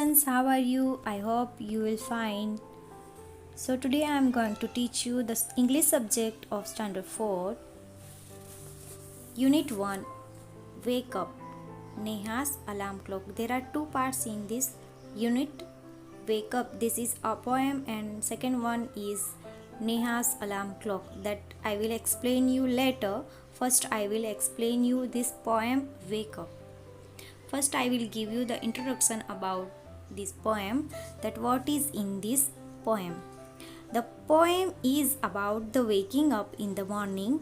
students, how are you? I hope you will fine. So today I am going to teach you the English subject of standard 4, unit 1, wake up, Neha's alarm clock. There are two parts in this unit, wake up. This is a poem, and second one is Neha's alarm clock, that I will explain you later. First I will explain you this poem, wake up. First I will give you the introduction about this poem, that what is in this poem. The poem is about the waking up in the morning.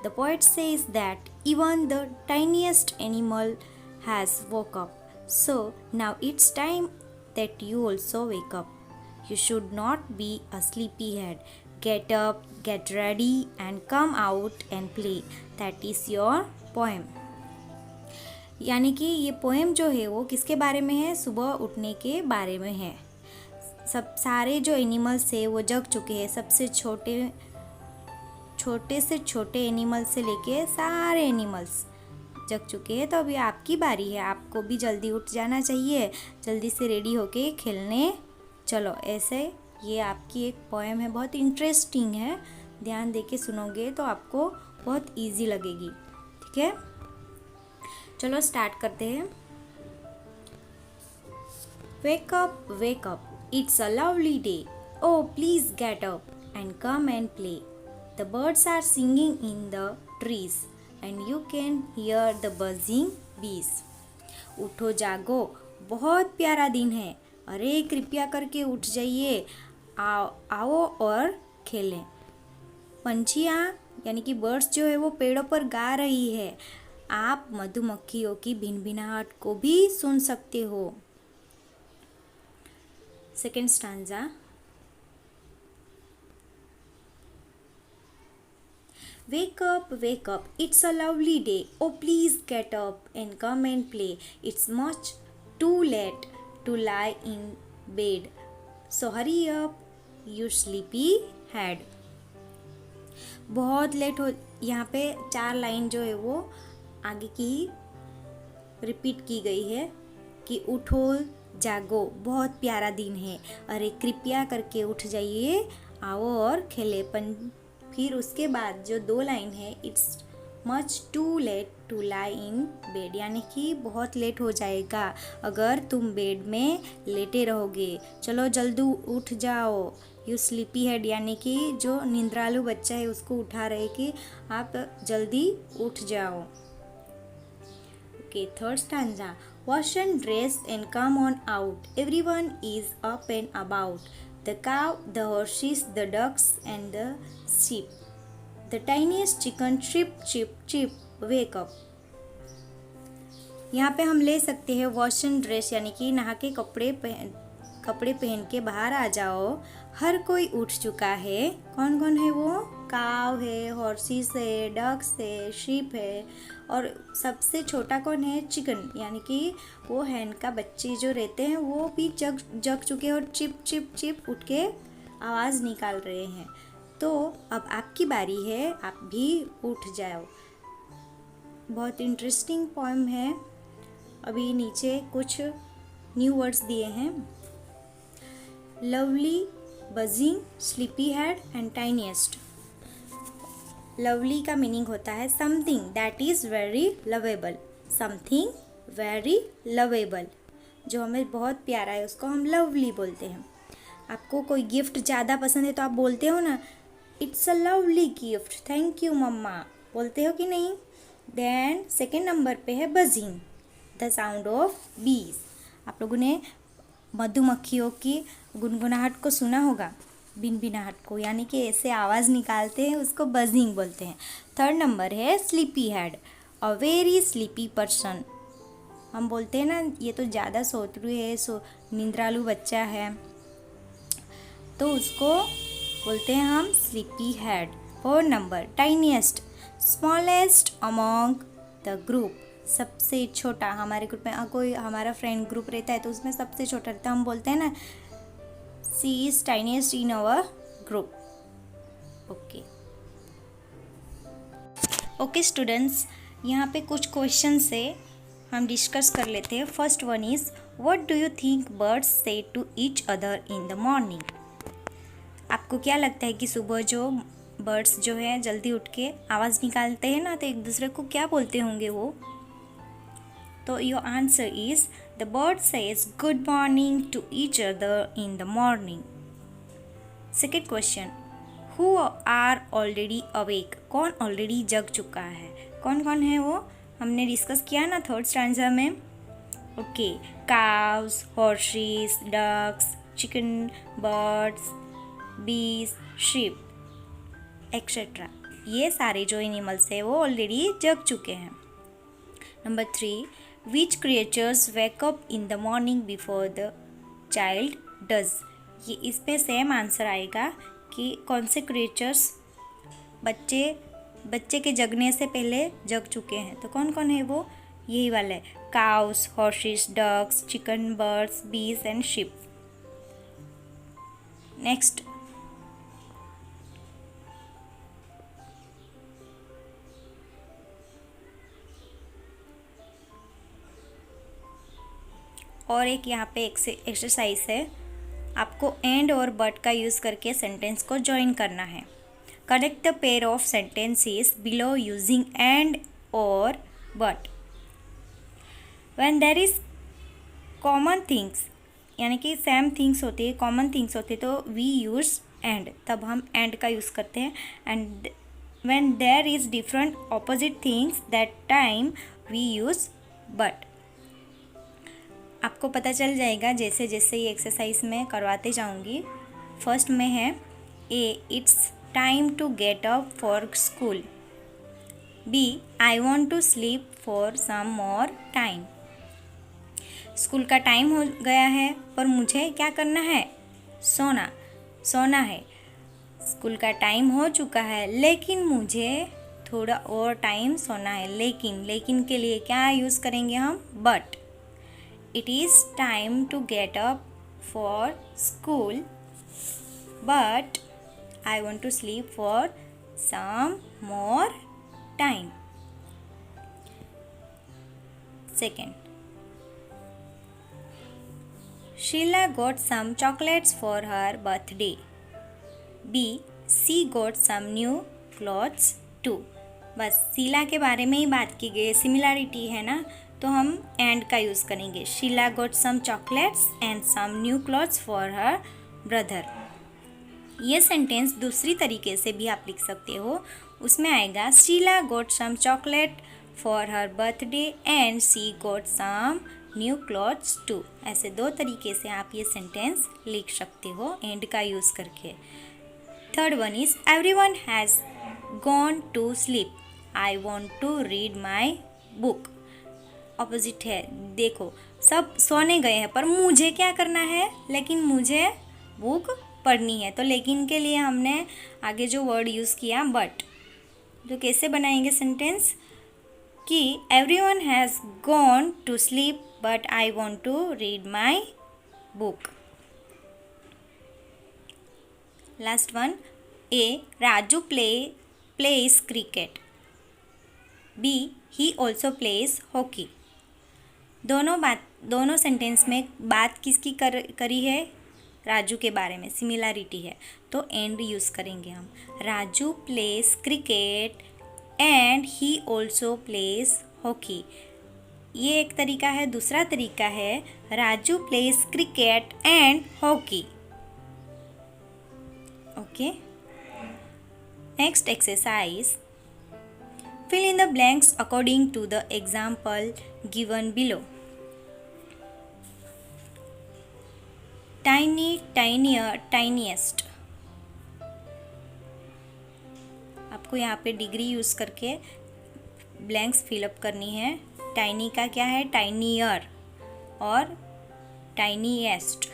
The poet says that even the tiniest animal has woke up. So now it's time that you also wake up. You should not be a sleepyhead. Get up, get ready and come out and play. That is your poem. यानी कि ये poem जो है वो किसके बारे में है? सुबह उठने के बारे में है। सब सारे जो एनिमल्स है वो जग चुके हैं, सबसे छोटे से छोटे एनिमल से लेके सारे एनिमल्स जग चुके हैं। तो अभी आपकी बारी है, आपको भी जल्दी उठ जाना चाहिए, जल्दी से रेडी होके खेलने चलो। ऐसे ये आपकी एक पोएम है, बहुत इंटरेस्टिंग है, ध्यान देके सुनोगे तो आपको बहुत इजी लगेगी। ठीक है, चलो स्टार्ट करते हैं। Wake up, it's a lovely day, oh please get up and come and play. The birds are singing in the trees and you can hear the buzzing bees. उठो जागो, बहुत प्यारा दिन है, अरे कृपया करके उठ जाइए, आओ और खेलें। पंछियाँ यानी कि बर्ड्स जो है वो पेड़ों पर गा रही है, आप मधुमक्खियों की भिनभिनाहट को भी सुन सकते हो। Second stanza. Wake up, it's a lovely day. Oh, please get up and come and play. It's much too late to lie in bed. So hurry up, you sleepy head. बहुत लेट हो, यहाँ पे 4 line जो है वो आगे की repeat की गई है कि उठो जागो, बहुत प्यारा दिन है, अरे कृपया करके उठ जाइए, आओ और खेले। फिर उसके बाद जो 2 लाइन है, it's much too late to lie in bed, यानी कि बहुत लेट हो जाएगा अगर तुम बेड में लेटे रहोगे, चलो जल्दी उठ जाओ। यू स्लीपी हेड, यानी कि जो निंद्रालु बच्चा है उसको उठा रहे कि आप जल्दी उठ जाओ। Okay, third stanza. Wash and dress and come on out. Everyone is up and about. The cow, the horses, the ducks and the sheep. The tiniest chicken chip chip chip. Wake up. यहाँ पे हम ले सकते हैं wash and dress, यानी कि नहा के कपड़े पहन के बाहर आ जाओ। हर कोई उठ चुका है, कौन कौन है वो? काव है, हॉर्सेस है, डक्स है, शीप है, और सबसे छोटा कौन है? चिकन, यानी कि वो हैन का बच्चे जो रहते हैं वो भी जग चुके हैं और चिप चिप चिप उठ के आवाज़ निकाल रहे हैं। तो अब आपकी बारी है, आप भी उठ जाओ। बहुत इंटरेस्टिंग पोएम है। अभी नीचे कुछ न्यू वर्ड्स दिए हैं, lovely, buzzing, sleepy head and tiniest. Lovely का मीनिंग होता है something that is very lovable, something very lovable, जो हमें बहुत प्यारा है उसको हम लवली बोलते हैं। आपको कोई गिफ्ट ज़्यादा पसंद है तो आप बोलते हो ना, it's a lovely gift, thank you mamma, बोलते हो कि नहीं? देन सेकेंड नंबर पे है बजिंग, द साउंड ऑफ बीज। आप लोगों ने मधुमक्खियों की गुनगुनाहट को सुना होगा, भिनभिनाहट को, यानी कि ऐसे आवाज़ निकालते हैं उसको बजिंग बोलते हैं। थर्ड नंबर है sleepy head, a very sleepy person. हम बोलते हैं ना ये तो ज़्यादा सोतरू है, निंद्रालु बच्चा है, तो उसको बोलते हैं हम sleepy head. Fourth number tiniest, smallest among the group, सबसे छोटा। हमारे ग्रुप में कोई हमारा फ्रेंड ग्रुप रहता है तो उसमें सबसे छोटा रहता है, हम बोलते हैं ना she is tiniest in our group. Okay students, यहाँ पे कुछ क्वेश्चन है, हम डिस्कस कर लेते हैं। First one is what do you think birds say to each other in the morning. आपको क्या लगता है कि सुबह जो बर्ड्स जो है जल्दी उठ के आवाज़ निकालते हैं ना, तो एक दूसरे को क्या बोलते होंगे वो? तो your answer is the bird says good morning to each other in the morning. Second question, who are already awake. कौन ऑलरेडी जग चुका है? कौन कौन है वो? हमने डिस्कस किया ना थर्ड स्टैंजा में। Okay, cows, horses, ducks, chicken, birds, bees, sheep etcetera. ये सारे जो एनिमल्स है वो ऑलरेडी जग चुके हैं। Number 3, which creatures wake up in the morning before the child does. ये इस पे सेम आंसर आएगा कि कौन से क्रिएचर्स बच्चे के जगने से पहले जग चुके हैं। तो कौन कौन है वो? यही वाला है, cows, horses, ducks, chicken, birds, bees and sheep. Next, और एक यहाँ पे एक्सरसाइज है, आपको एंड और बट का यूज़ करके सेंटेंस को ज्वाइन करना है। Connect the pair of sentences below using and और but. When there is common things, यानी कि सेम थिंग्स होती है, कॉमन थिंग्स होती है, तो वी यूज़ एंड, तब हम एंड का यूज़ करते हैं। And when there is different opposite things that time we use but. आपको पता चल जाएगा जैसे जैसे ये एक्सरसाइज में करवाते जाऊंगी। फर्स्ट में है A, it's time to get up for school. B, I want to sleep for some more time. School का टाइम हो गया है पर मुझे क्या करना है? सोना है। स्कूल का टाइम हो चुका है लेकिन मुझे थोड़ा और टाइम सोना है। लेकिन के लिए क्या यूज़ करेंगे हम? But. It is time to get up for school, but I want to sleep for some more time. Second, Sheila got some chocolates for her birthday. B, she got some new clothes too. बस शीला के बारे में ही बात की गई है, similarity है ना, तो हम एंड का यूज़ करेंगे। Sheela got some chocolates and some new clothes for her brother. ये सेंटेंस दूसरी तरीके से भी आप लिख सकते हो। उसमें आएगा Sheela got some chocolate for her birthday and she got some new clothes too. ऐसे दो तरीके से आप ये सेंटेंस लिख सकते हो एंड का यूज़ करके। Third one is everyone has gone to sleep, I want to read my book. Opposite है, देखो सब सोने गए हैं पर मुझे क्या करना है? लेकिन मुझे बुक पढ़नी है। तो लेकिन के लिए हमने आगे जो वर्ड यूज़ किया बट। तो कैसे बनाएंगे सेंटेंस कि everyone has gone to sleep but I want to read my book. Last one, A, Raju plays cricket. B, he also plays hockey. दोनों सेंटेंस में बात किसकी करी है? राजू के बारे में, सिमिलैरिटी है, तो एंड यूज़ करेंगे हम। Raju plays cricket and he also plays hockey. ये एक तरीका है। दूसरा तरीका है Raju plays cricket and hockey. Okay, next exercise, fill in the blanks according to the example given below. Tiny, tinier, tiniest. आपको यहाँ पे डिग्री यूज़ करके ब्लैंक्स फिलअप करनी है। टाइनी का क्या है? टाइनियर और टाइनीएस्ट।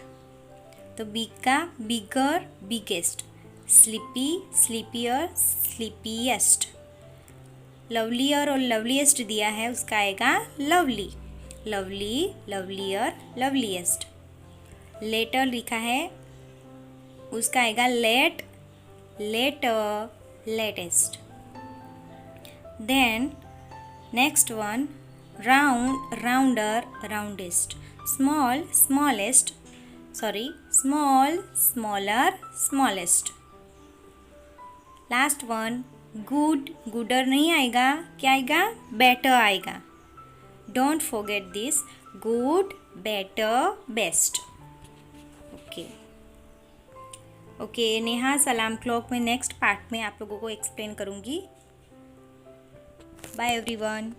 तो बिग का बिगर, बिगेस्ट। स्लीपी, स्लीपियर, स्लीपीएस्ट। लवलियर और लवलीएस्ट दिया है, उसका आएगा लवली, लवलियर, लवलीएस्ट। लेटर लिखा है, उसका आएगा later, latest. Then next one, round, rounder, roundest, small, smallest, sorry small, smaller, smallest. Last one, good, gooder नहीं आएगा, क्या आएगा, बेटर आएगा। Don't forget this, good, better, best. Okay okay Neha, सलाम क्लॉक में नेक्स्ट पार्ट में आप लोगों को एक्सप्लेन करूँगी। Bye everyone.